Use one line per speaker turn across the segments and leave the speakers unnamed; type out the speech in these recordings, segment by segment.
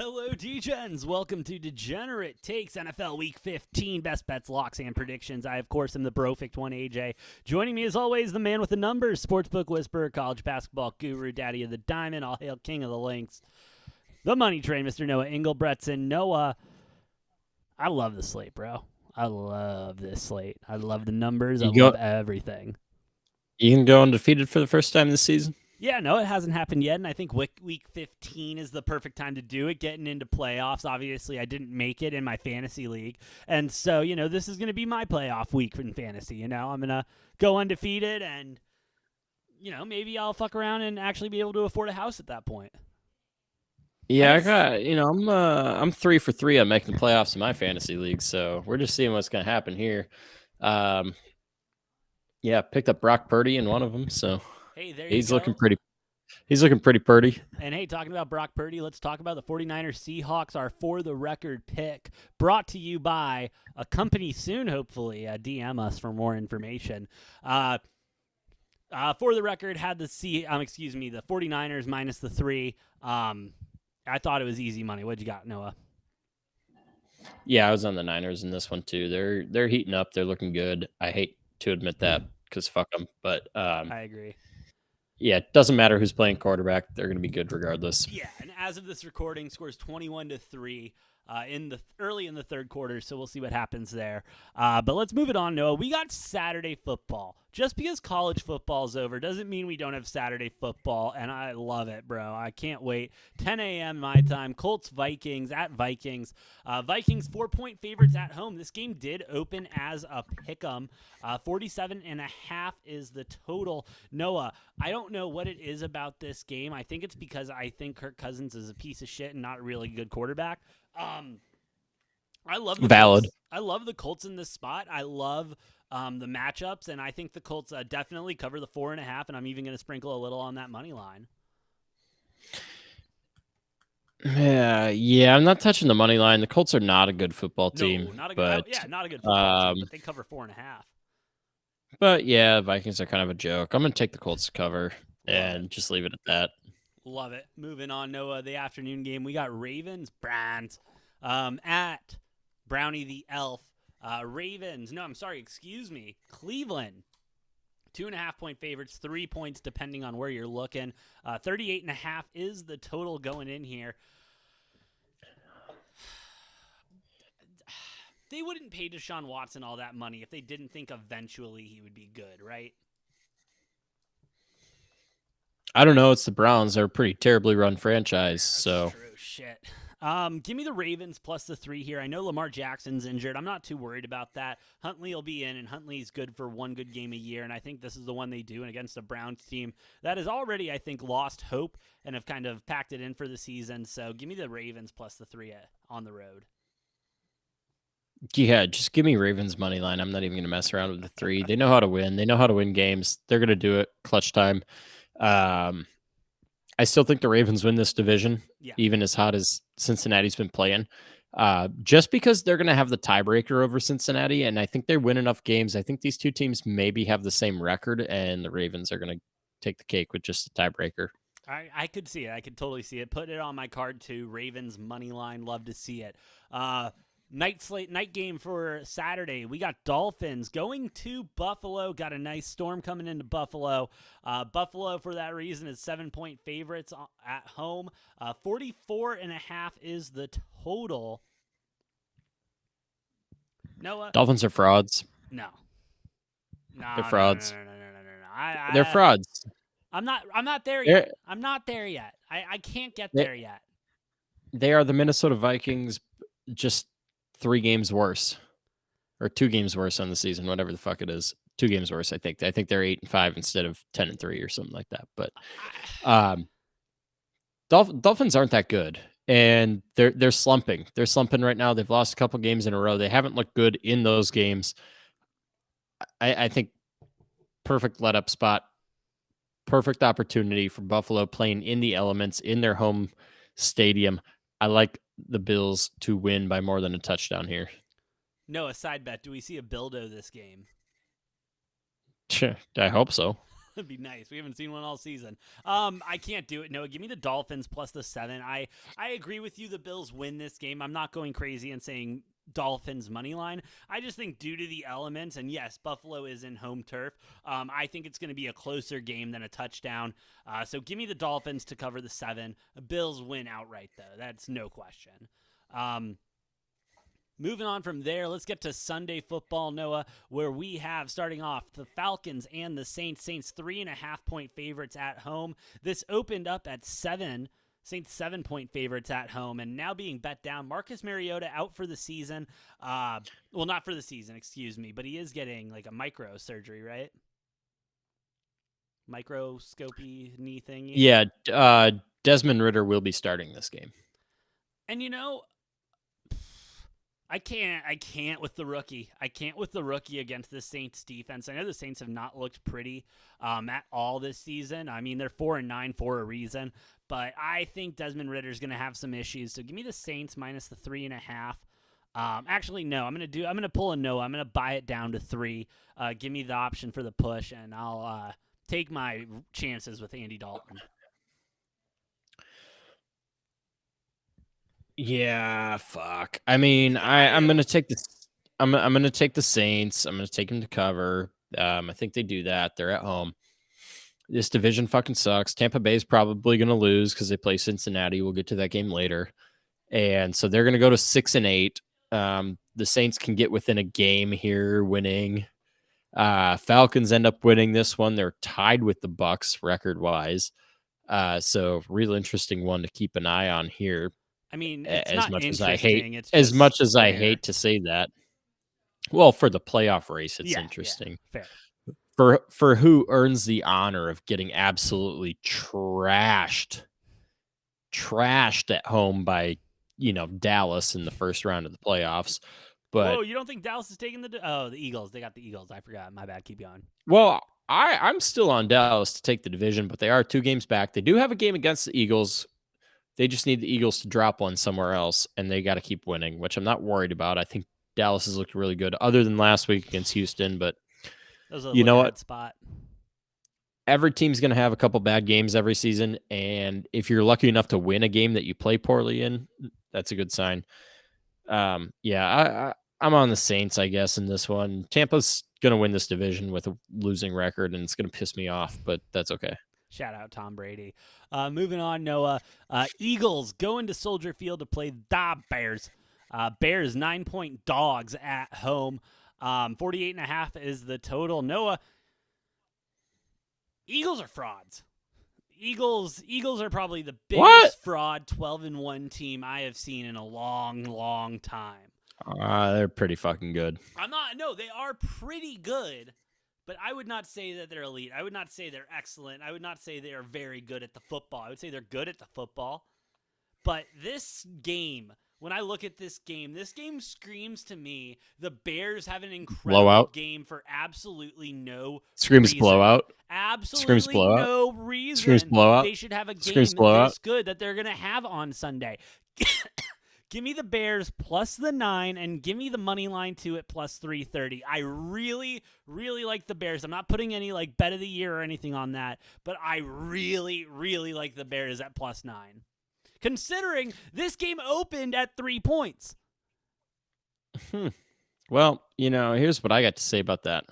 Hello, Degens. Welcome to Degenerate Takes NFL Week 15 Best Bets, Locks, and Predictions. I, of course, am the Brofict one, AJ. Joining me, as always, the man with the numbers, sportsbook whisperer, college basketball guru, daddy of the diamond, all hail king of the links, the money train, Mr. Noah Engelbretson. Noah, I love the slate, bro. I love this slate. I love the numbers. I love everything.
You can go undefeated for the first time this season?
Yeah, no, it hasn't happened yet, and I think week 15 is the perfect time to do it, getting into playoffs. Obviously, I didn't make it in my fantasy league, and so, this is going to be my playoff week in fantasy. I'm going to go undefeated, and, maybe I'll fuck around and actually be able to afford a house at that point.
Yeah, I got, I'm 3 for 3 on making the playoffs in my fantasy league, so we're just seeing what's going to happen here. Yeah, picked up Brock Purdy in one of them, so
hey, there
he's
you go.
looking pretty. He's looking pretty purdy.
And hey, talking about Brock Purdy, let's talk about the 49ers Seahawks, our for the record pick, brought to you by a company soon, hopefully. DM us for more information. For the record, had the 49ers minus the 3. I thought it was easy money. What'd you got, Noah?
Yeah, I was on the Niners in this one too. They're heating up. They're looking good. I hate to admit that because fuck them, but
I agree.
Yeah, it doesn't matter who's playing quarterback; they're going to be good regardless.
Yeah, and as of this recording, scores 21-3 early in the third quarter. So we'll see what happens there. But let's move it on, Noah. We got Saturday football. Just because college football's over doesn't mean we don't have Saturday football, and I love it, bro. I can't wait. 10 a.m. my time. Colts Vikings at Vikings. Vikings 4-point favorites at home. This game did open as a pick'em. 47.5 is the total. Noah, I don't know what it is about this game. I think it's because I think Kirk Cousins is a piece of shit and not a really good quarterback. I love the
Valid.
Colts. I love the Colts in this spot. I love the matchups, and I think the Colts definitely cover the 4.5, and I'm even going to sprinkle a little on that money line.
Yeah, I'm not touching the money line. The Colts are not a good football team.
No, not a good. Not a good football team, but they cover 4.5.
But yeah, Vikings are kind of a joke. I'm going to take the Colts to cover and just leave it at that.
Love it. Moving on, Noah, the afternoon game. We got Ravens, Browns at Brownie the Elf. Cleveland. 2.5-point favorites, 3 points depending on where you're looking. 38.5 is the total going in here. They wouldn't pay Deshaun Watson all that money if they didn't think eventually he would be good, right?
I don't know. It's the Browns. They're a pretty terribly run franchise.
That's true. Shit. Give me the Ravens plus the 3 here. I know Lamar Jackson's injured. I'm not too worried about that. Huntley will be in, and Huntley's good for one good game a year, and I think this is the one they do, and against a Browns team that has already, I think, lost hope and have kind of packed it in for the season. So give me the Ravens plus the 3 on the road.
Yeah, just give me Ravens money line. I'm not even going to mess around with the 3. They know how to win. They know how to win games. They're going to do it clutch time. I still think the Ravens win this division, even as hot as Cincinnati's been playing. Just because they're going to have the tiebreaker over Cincinnati, and I think they win enough games. I think these two teams maybe have the same record, and the Ravens are going to take the cake with just a tiebreaker.
I could see it. I could totally see it. Put it on my card too. Ravens money line. Love to see it. Night game for Saturday. We got Dolphins going to Buffalo. Got a nice storm coming into Buffalo. Buffalo, for that reason, is 7-point favorites at home. 44.5 is the total. Noah?
Dolphins are frauds.
No.
They're frauds.
No.
They're frauds.
I'm not there yet. I'm not there yet. I can't get there yet.
They are the Minnesota Vikings, just 3 games worse, or 2 games worse on the season, whatever the fuck it is. 2 games worse, I think. I think they're 8-5 instead of 10-3 or something like that. But Dolphins aren't that good, and they're slumping. They're slumping right now. They've lost a couple games in a row. They haven't looked good in those games. I think perfect let-up spot, perfect opportunity for Buffalo playing in the elements in their home stadium. I like the Bills to win by more than a touchdown here.
No, a side bet. Do we see a Bildo this game?
I hope so.
That'd be nice. We haven't seen one all season. I can't do it. No, give me the Dolphins plus the 7. I agree with you. The Bills win this game. I'm not going crazy and saying Dolphins money line. I just think due to the elements, and yes, Buffalo is in home turf. I think it's going to be a closer game than a touchdown. So give me the Dolphins to cover the 7. Bills win outright though. That's no question. Moving on from there, let's get to Sunday football, Noah, where we have, starting off, the Falcons and the Saints. Saints 3.5-point favorites at home. This opened up at 7. Saints 7-point favorites at home, and now being bet down. Marcus Mariota out for the season. Well, not for the season, excuse me, but he is getting like a micro surgery, right? Microscopy knee thingy.
Yeah, Desmond Ridder will be starting this game.
And I can't with the rookie. I can't with the rookie against the Saints defense. I know the Saints have not looked pretty at all this season. I mean, they're 4-9 for a reason, but I think Desmond Ridder's going to have some issues. So give me the Saints minus the 3.5. Actually, no. I'm gonna pull a no. I'm gonna buy it down to 3. Give me the option for the push, and I'll take my chances with Andy Dalton.
Yeah, fuck. I mean, I'm gonna take the I'm gonna take the Saints. I'm gonna take them to cover. I think they do that. They're at home. This division fucking sucks. Tampa Bay is probably gonna lose because they play Cincinnati. We'll get to that game later, and so they're gonna go to 6-8. The Saints can get within a game here, winning. Falcons end up winning this one. They're tied with the Bucks record wise. So real interesting one to keep an eye on here.
I mean, it's
as
not
much as
interesting.
I hate, as much as I
fair.
hate to say that. Well, for the playoff race, it's interesting.
Yeah, fair.
For who earns the honor of getting absolutely trashed at home by Dallas in the first round of the playoffs. But
whoa, you don't think Dallas is taking the Eagles? They got the Eagles. I forgot. My bad. Keep going.
Well, I'm still on Dallas to take the division, but they are 2 games back. They do have a game against the Eagles. They just need the Eagles to drop one somewhere else, and they got to keep winning, which I'm not worried about. I think Dallas has looked really good, other than last week against Houston. But you know what?
Spot.
Every team's going to have a couple bad games every season, and if you're lucky enough to win a game that you play poorly in, that's a good sign. I'm on the Saints, I guess, in this one. Tampa's going to win this division with a losing record, and it's going to piss me off, but that's okay.
Shout out Tom Brady. Moving on, Noah. Eagles go into Soldier Field to play the Bears. Bears 9-point dogs at home. 48.5 is the total. Noah, Eagles are frauds. Eagles are probably the biggest fraud 12-1 team I have seen in a long, long time.
They're pretty fucking good.
They are pretty good. But I would not say that they're elite. I would not say they're excellent. I would not say they are very good at the football. I would say they're good at the football. But this game, when I look at this game screams to me the Bears have an incredible game for absolutely no
Screams
reason.
Blowout.
Absolutely
Screams blowout.
No reason
Screams blowout.
They should have a game
Screams blowout.
this good that they're going to have on Sunday. Give me the Bears plus the 9 and give me the money line to it plus 330. I really, really like the Bears. I'm not putting any like bet of the year or anything on that, but I really, really like the Bears at plus 9. Considering this game opened at 3 points.
Well, here's what I got to say about that.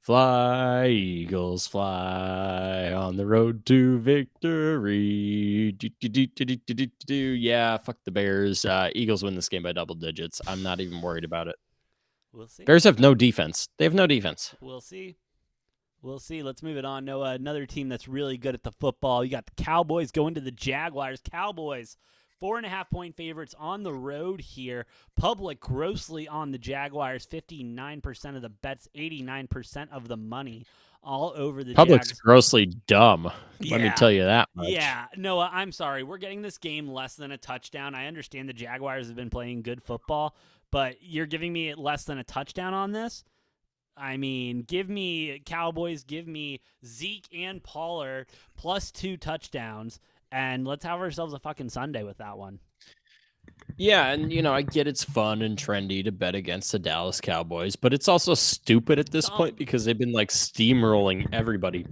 Fly, Eagles, fly on the road to victory. Yeah, fuck the Bears. Eagles win this game by double digits. I'm not even worried about it.
We'll see.
Bears have no defense. They have no defense.
We'll see. Let's move it on, Noah. Another team that's really good at the football. You got the Cowboys going to the Jaguars. Cowboys 4.5-point favorites on the road here. Public grossly on the Jaguars. 59% of the bets, 89% of the money, all over the
Public's
Jags.
Grossly dumb. Let me tell you that much.
Yeah, Noah, I'm sorry. We're getting this game less than a touchdown. I understand the Jaguars have been playing good football, but you're giving me less than a touchdown on this? I mean, give me Cowboys, give me Zeke and Pollard plus 2 touchdowns. And let's have ourselves a fucking Sunday with that one.
Yeah, and I get it's fun and trendy to bet against the Dallas Cowboys, but it's also stupid at this point
Dumb.
because they've been like steamrolling everybody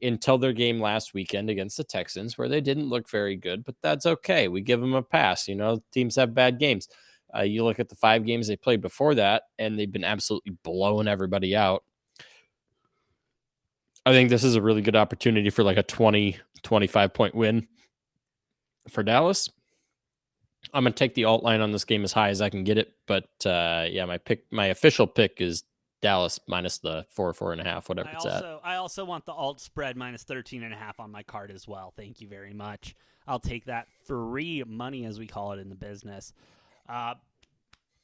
until their game last weekend against the Texans, where they didn't look very good, but that's okay. We give them a pass. Teams have bad games. You look at the 5 games they played before that, and they've been absolutely blowing everybody out. I think this is a really good opportunity for like a 20-25 point win for Dallas. I'm gonna take the alt line on this game as high as I can get it, but yeah, my official pick is Dallas minus the 4.5, whatever
I
it's at.
also I also want the alt spread minus 13.5 on my card as well. Thank you very much. I'll take that free money, as we call it in the business. Uh,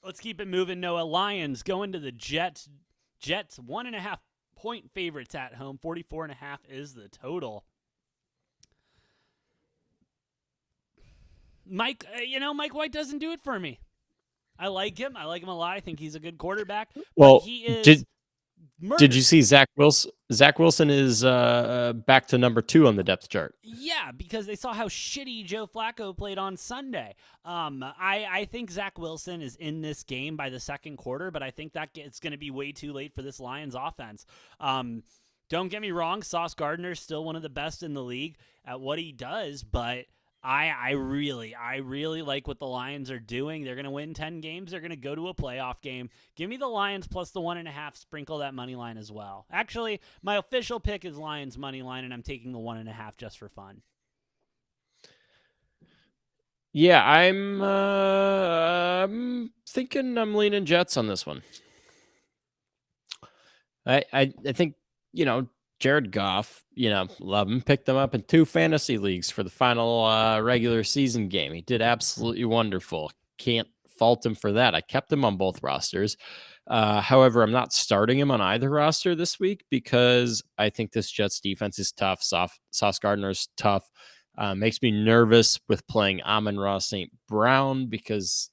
let's keep it moving. Noah, Lions go into the Jets. Jets 1.5 point favorites at home. 44.5 is the total. Mike White doesn't do it for me. I like him. I like him a lot. I think he's a good quarterback, but
Well,
he is
did you
murdered.
see Zach Wilson? Zach Wilson is back to number 2 on the depth chart.
Yeah, because they saw how shitty Joe Flacco played on Sunday. I think Zach Wilson is in this game by the second quarter, but I think that it's going to be way too late for this Lions offense. Don't get me wrong, Sauce Gardner's still one of the best in the league at what he does, but I really like what the Lions are doing. They're going to win 10 games. They're going to go to a playoff game. Give me the Lions plus the 1.5. Sprinkle that money line as well. Actually, my official pick is Lions money line, and I'm taking the 1.5 just for fun.
Yeah, I'm thinking I'm leaning Jets on this one. I think Jared Goff, love him. Picked them up in 2 fantasy leagues for the final regular season game. He did absolutely wonderful. Can't fault him for that. I kept him on both rosters. However, I'm not starting him on either roster this week because I think this Jets defense is tough. Sauce Gardner's tough. Makes me nervous with playing Amon-Ra St. Brown because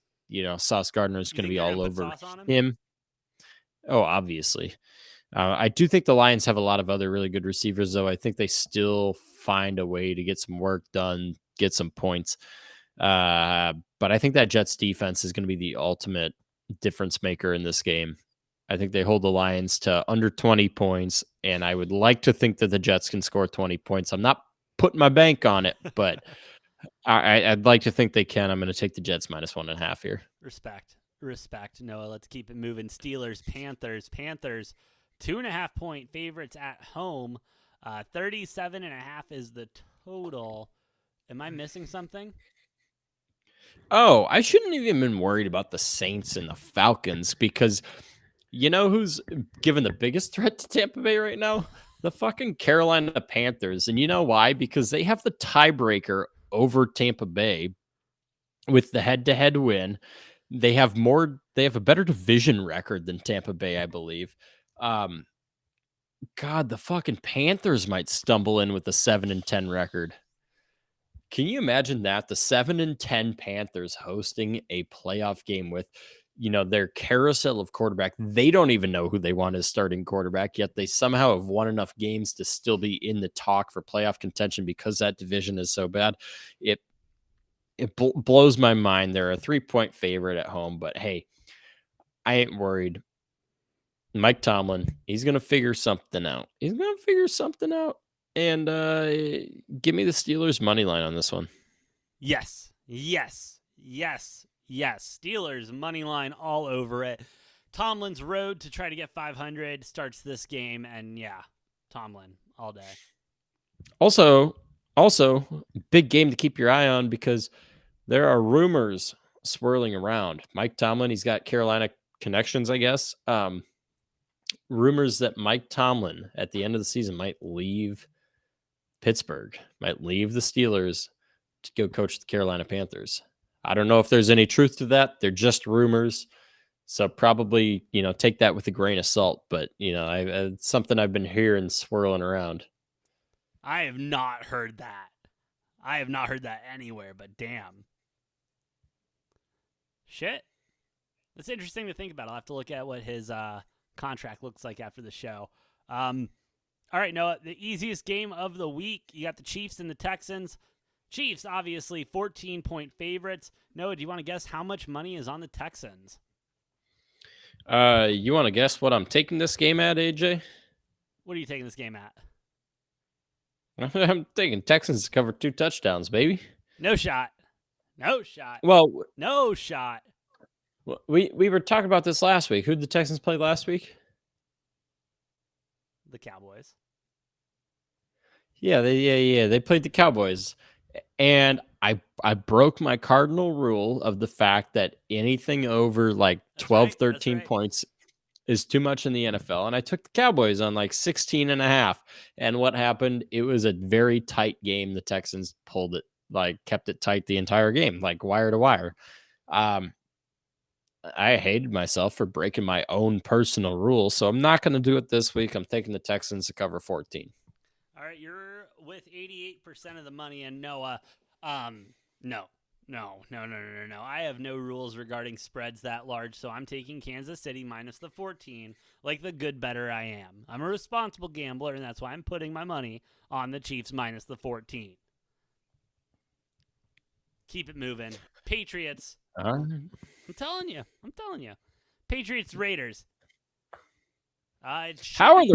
Sauce Gardner is
You
going to
think
be
they're going
all
to put
over
sauce on him?
him. Oh, obviously. I do think the Lions have a lot of other really good receivers, though. I think they still find a way to get some work done, get some points. But I think that Jets defense is going to be the ultimate difference maker in this game. I think they hold the Lions to under 20 points, and I would like to think that the Jets can score 20 points. I'm not putting my bank on it, but I'd like to think they can. I'm going to take the Jets minus 1.5 here.
Respect. Noah, let's keep it moving. Steelers, Panthers, 2.5 point favorites at home. 37.5 is the total. Am I missing something?
Oh, I shouldn't have even been worried about the Saints and the Falcons because you know who's given the biggest threat to Tampa Bay right now? The fucking Carolina Panthers. And you know why? Because they have the tiebreaker over Tampa Bay with the head-to-head win. They have a better division record than Tampa Bay, I believe. Um God, the fucking Panthers might stumble in with a 7-10 record. Can you imagine that? The 7-10 Panthers hosting a playoff game with, their carousel of quarterback. They don't even know who they want as starting quarterback, yet they somehow have won enough games to still be in the talk for playoff contention because that division is so bad. It blows my mind. They're a 3-point favorite at home, but hey, I ain't worried. Mike Tomlin, he's going to figure something out. And give me the Steelers money line on this one.
Yes. Steelers money line all over it. Tomlin's road to try to get 500 starts this game, and yeah, Tomlin all day.
Also, big game to keep your eye on because there are rumors swirling around. Mike Tomlin, he's got Carolina connections, I guess. Rumors that Mike Tomlin at the end of the season might leave Pittsburgh, might leave the Steelers to go coach the Carolina Panthers. I don't know if there's any truth to that. They're just rumors. So probably, take that with a grain of salt. But, it's something I've been hearing swirling around.
I have not heard that. I have not heard that anywhere, but damn. Shit. That's interesting to think about. I'll have to look at what his contract looks like after the show. All right, Noah, the easiest game of the week. You got the Chiefs and the Texans. Chiefs, obviously, 14-point favorites. Noah, do you want to guess how much money is on the Texans?
You want to guess what I'm taking this game at, AJ?
What are you taking this game at?
I'm taking Texans to cover 2 touchdowns, baby.
No shot. No shot.
Well,
No shot.
we were talking about this last week. Who did the Texans play last week?
The Cowboys.
Yeah, they played the Cowboys. And I broke my cardinal rule of the fact that anything over like 12, 13 points is too much in the NFL. And I took the Cowboys on like 16 and a half. And what happened? It was a very tight game. The Texans pulled it, like kept it tight the entire game, like wire to wire. I hated myself for breaking my own personal rule. So I'm not going to do it this week. I'm taking the Texans to cover 14.
All right, you're with 88% of the money, and Noah, no. I have no rules regarding spreads that large, so I'm taking Kansas City minus the 14, like the good better I am. I'm a responsible gambler, and that's why I'm putting my money on the Chiefs minus the 14. Keep it moving. Patriots. I'm telling you. Patriots Raiders.
How are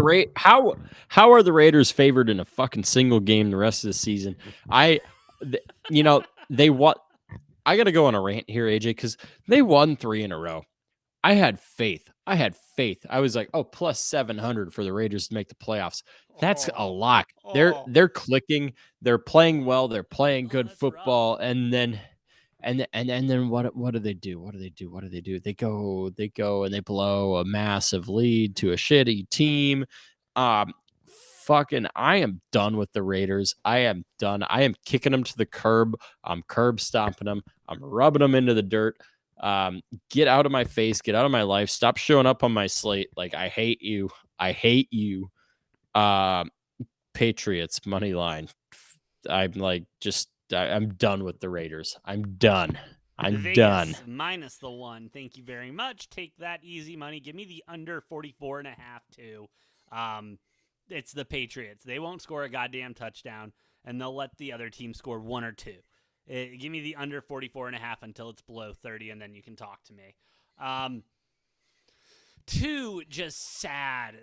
the Raiders favored in a fucking single game the rest of the season? They won. I got to go on a rant here, AJ, because they won 3 in a row. I had faith. I was like, oh, plus 700 for the Raiders to make the playoffs. That's a lock. They're clicking. They're playing well. They're playing good football. Rough. And then what do they do? They go and they blow a massive lead to a shitty team. Fucking, I am done with the Raiders. I am done. I am kicking them to the curb. I'm curb stomping them. I'm rubbing them into the dirt. Get out of my face. Get out of my life. Stop showing up on my slate. Like, I hate you. Patriots money line. I'm like, I'm done with the Raiders. I'm done. Done.
Minus the 1. Thank you very much. Take that easy money. Give me the under 44.5 too. It's the Patriots. They won't score a goddamn touchdown, and they'll let the other team score 1 or 2. Give me the under 44.5 until it's below 30, and then you can talk to me. 2 just sad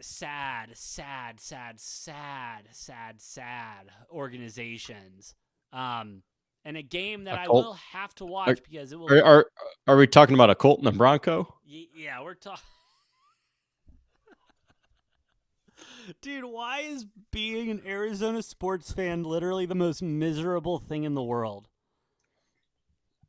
organizations. And a game that I will have to watch because it will.
Are we talking about a Colt and a Bronco?
Yeah, we're talking. Dude, why is being an Arizona sports fan literally the most miserable thing in the world?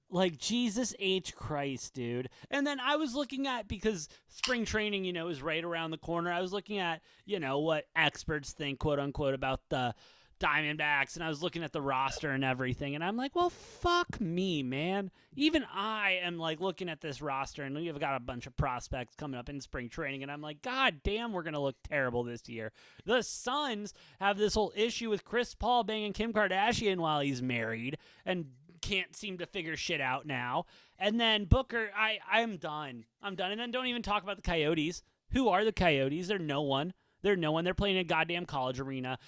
Like, Jesus H. Christ, dude. And then I was looking at, because spring training, is right around the corner. I was looking at, what experts think, quote unquote, about the Diamondbacks, and I was looking at the roster and everything, and I'm like, well, fuck me, man. Even I am like looking at this roster, and we've got a bunch of prospects coming up in spring training, and I'm like, god damn, we're gonna look terrible this year. The Suns have this whole issue with Chris Paul banging Kim Kardashian while he's married, and can't seem to figure shit out now. And then Booker, I'm done. And then don't even talk about the Coyotes. Who are the Coyotes? They're no one. They're playing in a goddamn college arena.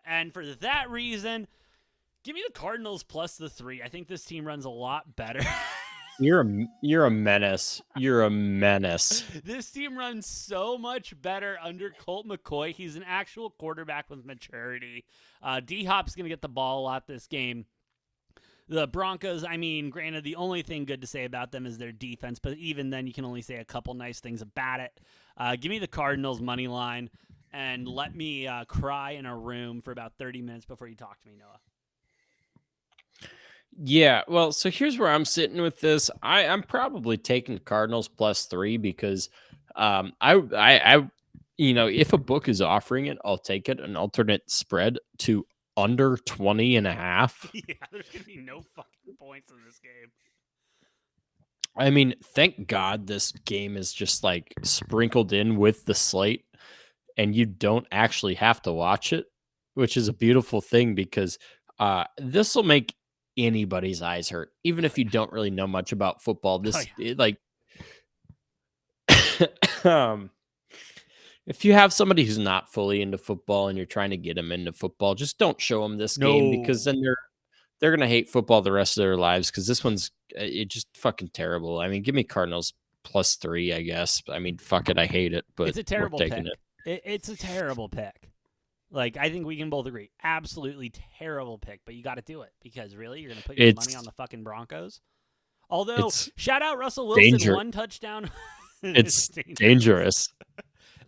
And for that reason, give me the Cardinals plus the 3. I think this team runs a lot better.
You're a menace. You're a menace.
This team runs so much better under Colt McCoy. He's an actual quarterback with maturity. D-Hop's going to get the ball a lot this game. The Broncos, granted, the only thing good to say about them is their defense, but even then you can only say a couple nice things about it. Give me the Cardinals money line. And let me cry in a room for about 30 minutes before you talk to me, Noah.
Yeah, well, so here's where I'm sitting with this. I'm probably taking Cardinals plus 3 because if a book is offering it, I'll take it. An alternate spread to under 20 and a half.
Yeah, there's going to be no fucking points in this game.
Thank God this game is just like sprinkled in with the slate. And you don't actually have to watch it, which is a beautiful thing because this will make anybody's eyes hurt, even if you don't really know much about football. If you have somebody who's not fully into football and you're trying to get them into football, just don't show them this game because then they're gonna hate football the rest of their lives because this one's it just fucking terrible. I mean, give me Cardinals +3, I guess. I mean, fuck it, I hate it, but
It's a
we're
terrible
taking
pick. It's a terrible pick. Like, I think we can both agree. Absolutely terrible pick, but you got to do it because really, you're going to put your money on the fucking Broncos? Although, shout out Russell Wilson, 1 touchdown.
It's dangerous.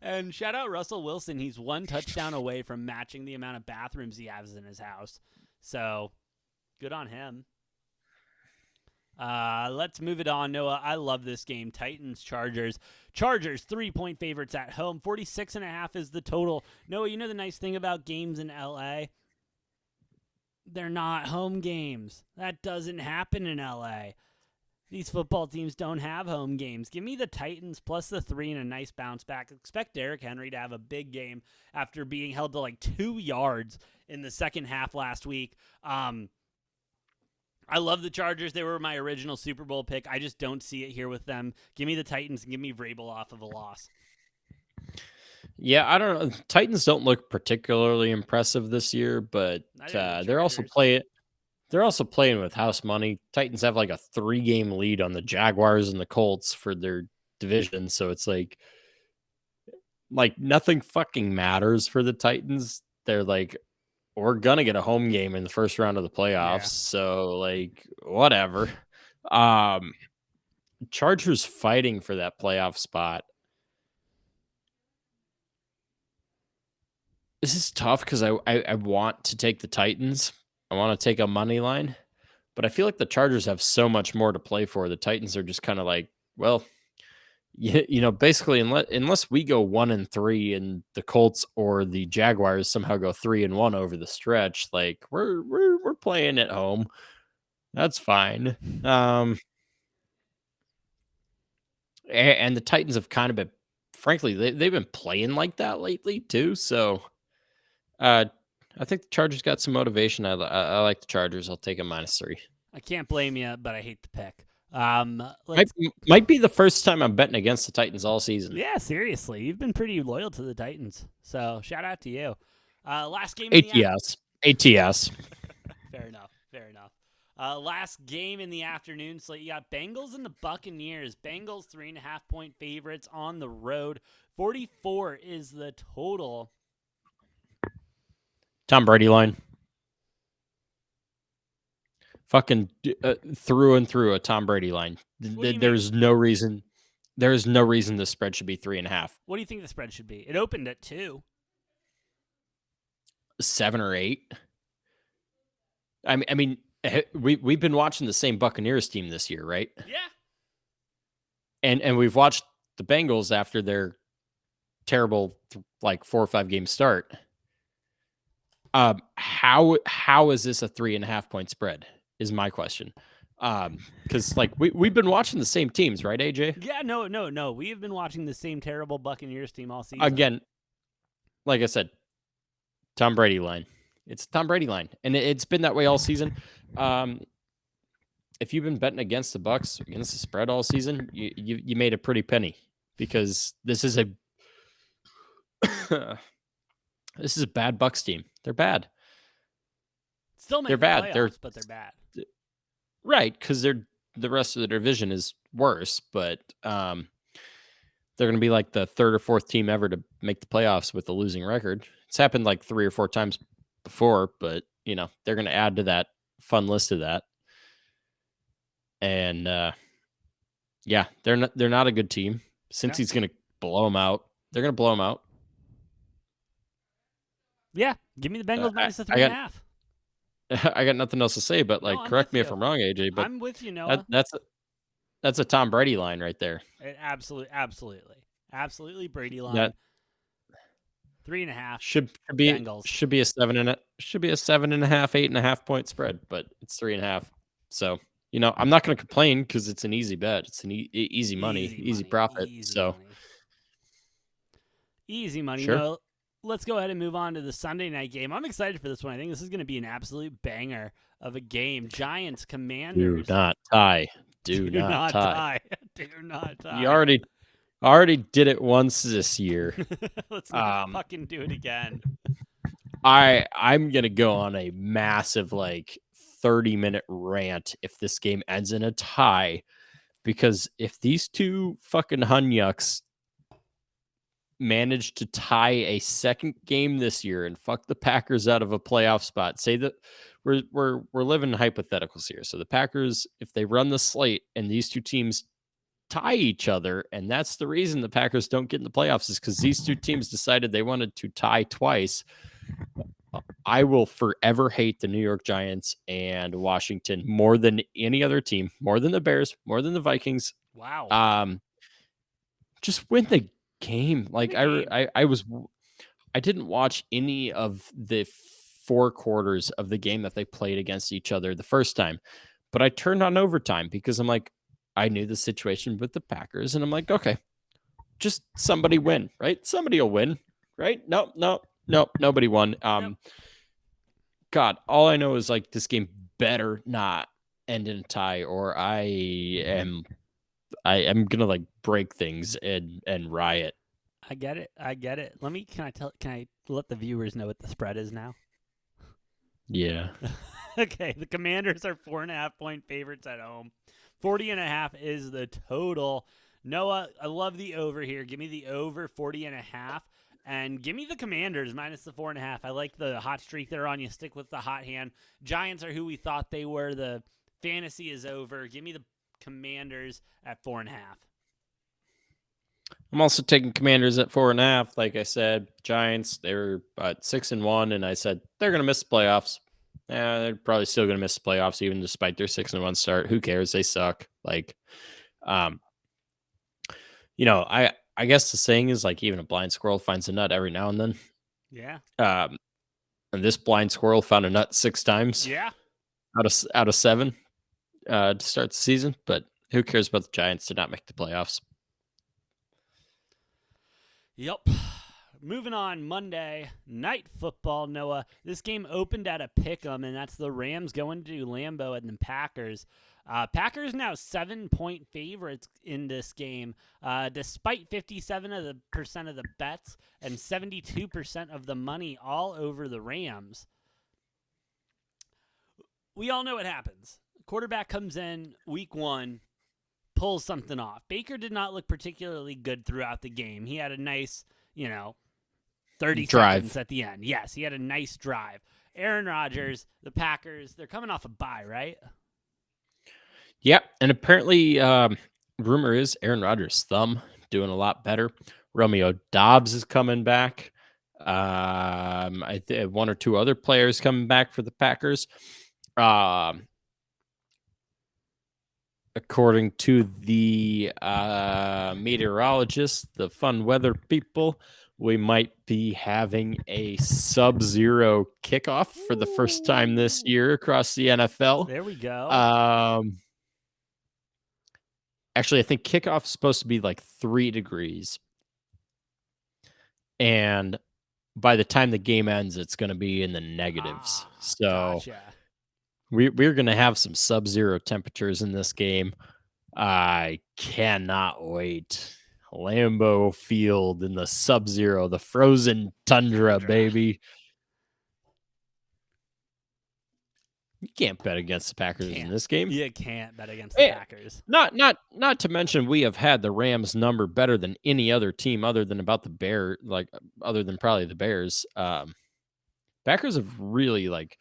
And shout out Russell Wilson. He's 1 touchdown away from matching the amount of bathrooms he has in his house. So, good on him. Let's move it on, Noah. I love this game. Titans, Chargers. Chargers, 3-point favorites at home. 46.5 is the total. Noah, you know the nice thing about games in LA? They're not home games. That doesn't happen in LA. These football teams don't have home games. Give me the Titans plus the 3 and a nice bounce back. Expect Derrick Henry to have a big game after being held to like 2 yards in the second half last week. I love the Chargers. They were my original Super Bowl pick. I just don't see it here with them. Give me the Titans and give me Vrabel off of a loss.
Yeah, I don't know. Titans don't look particularly impressive this year, but they're also playing with house money. Titans have like a 3-game lead on the Jaguars and the Colts for their division, so it's like nothing fucking matters for the Titans. They're like, we're gonna get a home game in the first round of the playoffs, so like whatever. Chargers fighting for that playoff spot. This is tough because I want to take the Titans. I want to take a money line, but I feel like the Chargers have so much more to play for. The Titans are just kind of like, well, basically unless we go 1-3 and the Colts or the Jaguars somehow go 3-1 over the stretch, like we're playing at home. That's fine. And the Titans have kind of been, frankly, they've been playing like that lately too. So, I think the Chargers got some motivation. I like the Chargers. I'll take a -3.
I can't blame you, but I hate the pick.
Might be the first time I'm betting against the Titans all season.
Yeah, seriously. You've been pretty loyal to the Titans. So shout out to you. Last game
ATS. ATS.
Fair enough. Last game in the afternoon slate, you got Bengals and the Buccaneers. Bengals 3.5-point favorites on the road. 44 is the total.
Tom Brady line. Fucking through and through a Tom Brady line. There's no reason the spread should be 3.5.
What do you think the spread should be? It opened at 2.
7 or 8. I mean, we've been watching the same Buccaneers team this year, right?
Yeah.
And we've watched the Bengals after their terrible 4 or 5 game start. How is this a 3.5-point spread? Is my question. Because we've been watching the same teams, right, AJ?
Yeah, no. We have been watching the same terrible Buccaneers team all season.
Again, like I said, Tom Brady line. It's a Tom Brady line, and it's been that way all season. If you've been betting against the Bucs, against the spread all season, you made a pretty penny, because this is a bad Bucs team. They're bad.
Still
they're bad.
But they're bad.
Right, because the rest of the division is worse, but they're going to be like the 3rd or 4th team ever to make the playoffs with a losing record. It's happened like 3 or 4 times before, but they're going to add to that fun list of that. And yeah, they're not a good team. Since he's going to blow them out, they're going to blow them out.
Yeah, give me the Bengals minus the 3.5.
I got nothing else to say, but correct me if I'm wrong, AJ. But
I'm with you, Noah.
That's a Tom Brady line right there.
Absolutely Brady line. 3.5
should be
Bengals.
should be a 7.5, 8.5 point spread, but it's 3.5. So I'm not going to complain because it's an easy bet. It's an easy money, easy profit.
Easy money.
Sure.
Let's go ahead and move on to the Sunday night game. I'm excited for this one. I think this is going to be an absolute banger of a game. Giants, Commanders.
Do not tie. Do not tie.
Do not tie.
You already did it once this year.
Let's fucking do it again.
I'm gonna go on a massive 30-minute rant if this game ends in a tie, because if these two fucking Hunyucks manage to tie a second game this year and fuck the Packers out of a playoff spot, say that we're living hypotheticals here. So the Packers, if they run the slate and these two teams tie each other, and that's the reason the Packers don't get in the playoffs, is because these two teams decided they wanted to tie twice. I will forever hate the New York Giants and Washington more than any other team, more than the Bears, more than the Vikings.
Wow.
Just win the game. Like
Win the game.
I didn't watch any of the 4 quarters of the game that they played against each other the first time, but I turned on overtime because I'm like, I knew the situation with the Packers, and I'm like, okay, just somebody win, right? Somebody will win, right? No, nobody won.
Yep.
God, all I know is like this game better not end in a tie, or I am gonna like break things and riot.
I get it. Can I let the viewers know what the spread is now?
Yeah.
Okay, the Commanders are 4.5-point favorites at home. 40.5 is the total. Noah, I love the over here. Give me the over 40.5. And give me the Commanders minus the 4.5. I like the hot streak they're on. You stick with the hot hand. Giants are who we thought they were. The fantasy is over. Give me the Commanders at 4.5.
I'm also taking Commanders at 4.5. Like I said, Giants, they were at 6-1, and I said they're gonna miss the playoffs. They're probably still gonna miss the playoffs, even despite their 6-1 start. Who cares? They suck. Like, I guess the saying is like even a blind squirrel finds a nut every now and then.
Yeah.
And this blind squirrel found a nut 6 times.
Yeah.
Out of 7 to start the season. But who cares about the Giants to not make the playoffs?
Yep. Moving on, Monday Night Football, Noah. This game opened at a pick'em, and that's the Rams going to Lambeau and the Packers. Packers now 7-point favorites in this game, despite 57% of the bets and 72% of the money all over the Rams. We all know what happens. Quarterback comes in week 1, pulls something off. Baker did not look particularly good throughout the game. He had a nice, 30 seconds at the end. Yes, he had a nice drive. Aaron Rodgers, the Packers, they're coming off a bye, right?
Yeah, and apparently, rumor is Aaron Rodgers' thumb doing a lot better. Romeo Dobbs is coming back. I think 1 or 2 other players coming back for the Packers. According to the meteorologists, the fun weather people, we might be having a sub-zero kickoff for the first time this year across the NFL.
There we go.
Actually, I think kickoff is supposed to be like 3 degrees. And by the time the game ends, it's going to be in the negatives. So
gotcha.
we're going to have some sub-zero temperatures in this game. I cannot wait. Lambeau Field in the sub-zero, the frozen tundra, baby. You can't bet against the Packers in this game.
You can't bet against the Packers.
Not to mention we have had the Rams number better than any other team other than about the Bears, like other than probably the Bears. Packers have really like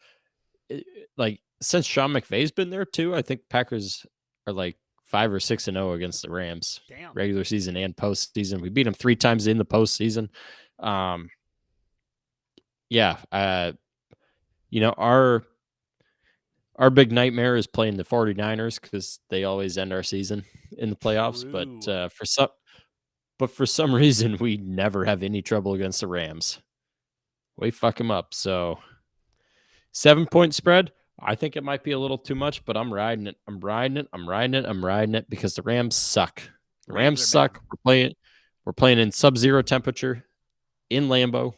since Sean McVay's been there too. I think Packers are like 5 or 6-0 against the Rams.
Damn.
Regular season and postseason. We beat them 3 times in the postseason. Our big nightmare is playing the 49ers because they always end our season in the playoffs.
True.
But for some reason, we never have any trouble against the Rams. We fuck them up. So 7-point spread. I think it might be a little too much, but I'm riding it. I'm riding it because the Rams suck. The Rams suck.
Bad.
We're playing in sub-zero temperature in Lambeau.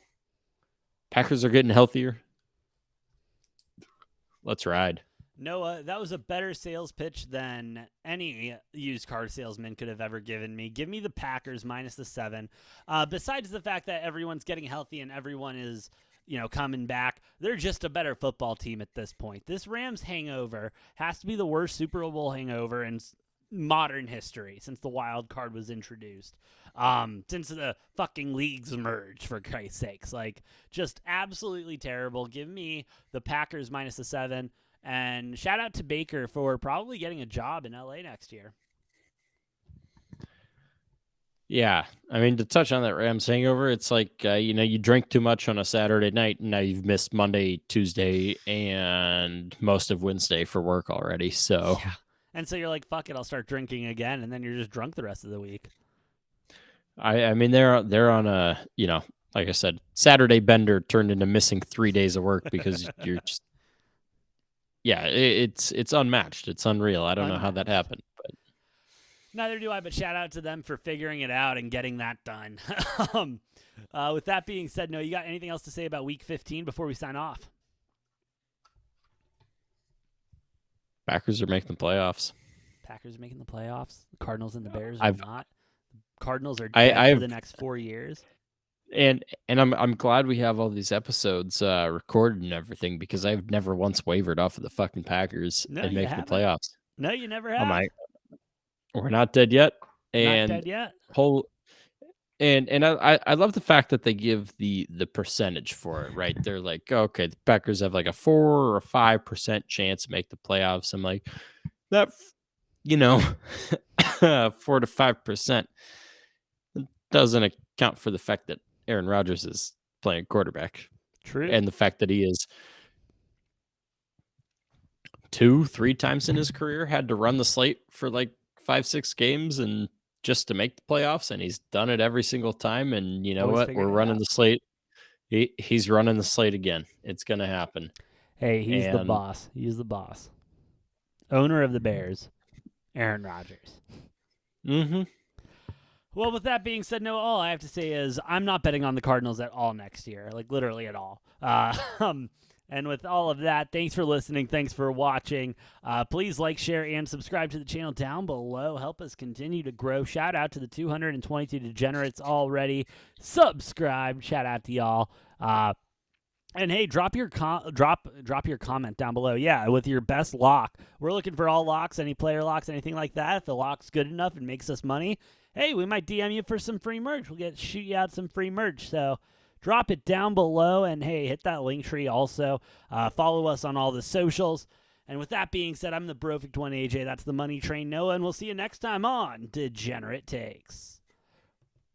Packers are getting healthier. Let's ride.
Noah, that was a better sales pitch than any used car salesman could have ever given me. Give me the Packers minus the 7. Besides the fact that everyone's getting healthy and everyone is, coming back. They're just a better football team at this point. This Rams hangover has to be the worst Super Bowl hangover in modern history since the wild card was introduced. Since the fucking leagues merged, for Christ's sakes. Like, just absolutely terrible. Give me the Packers minus the 7. And shout out to Baker for probably getting a job in LA next year.
Yeah, I mean, to touch on that Rams hangover, it's like, you drink too much on a Saturday night, and now you've missed Monday, Tuesday, and most of Wednesday for work already. So,
yeah. And so you're like, fuck it, I'll start drinking again, and then you're just drunk the rest of the week.
I mean, they're on a, like I said, Saturday bender turned into missing 3 days of work because you're just, yeah, it's unmatched. It's unreal. I don't know how that happened, but.
Neither do I, but shout out to them for figuring it out and getting that done. With that being said, Noah, you got anything else to say about Week 15 before we sign off?
Packers are making the playoffs.
Packers making the playoffs. The Cardinals and the Bears are not. The Cardinals are dead for the next 4 years.
And I'm glad we have all these episodes recorded and everything because I've never once wavered off of the fucking Packers and making the playoffs.
No, you never have.
We're not dead yet.
And not dead yet.
And I love the fact that they give the percentage for it, right? They're like, okay, the Packers have like a 4 or 5% chance to make the playoffs. I'm like, that, 4 to 5% doesn't account for the fact that Aaron Rodgers is playing quarterback.
True.
And the fact that he is 2-3 times in his career had to run the slate for like 5-6 games and just to make the playoffs, and he's done it every single time. And you know what? We're running the slate. He's running the slate again. It's gonna happen.
Hey, he's the boss. He's the boss. Owner of the Bears, Aaron Rodgers.
Mm-hmm.
Well, with that being said, Noah, all I have to say is I'm not betting on the Cardinals at all next year, like literally at all. And with all of that, thanks for listening. Thanks for watching. Please like, share, and subscribe to the channel down below. Help us continue to grow. Shout out to the 222 degenerates already subscribed. Shout out to y'all. And hey, drop your comment down below. Yeah, with your best lock. We're looking for all locks, any player locks, anything like that. If the lock's good enough and makes us money, hey, we might DM you for some free merch. We'll shoot you out some free merch. So drop it down below, and hey, hit that link tree also. Follow us on all the socials. And with that being said, I'm the Brofict One AJ. That's the Money Train Noah, and we'll see you next time on Degenerate Takes.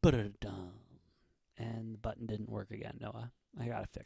And the button didn't work again, Noah. I gotta fix it.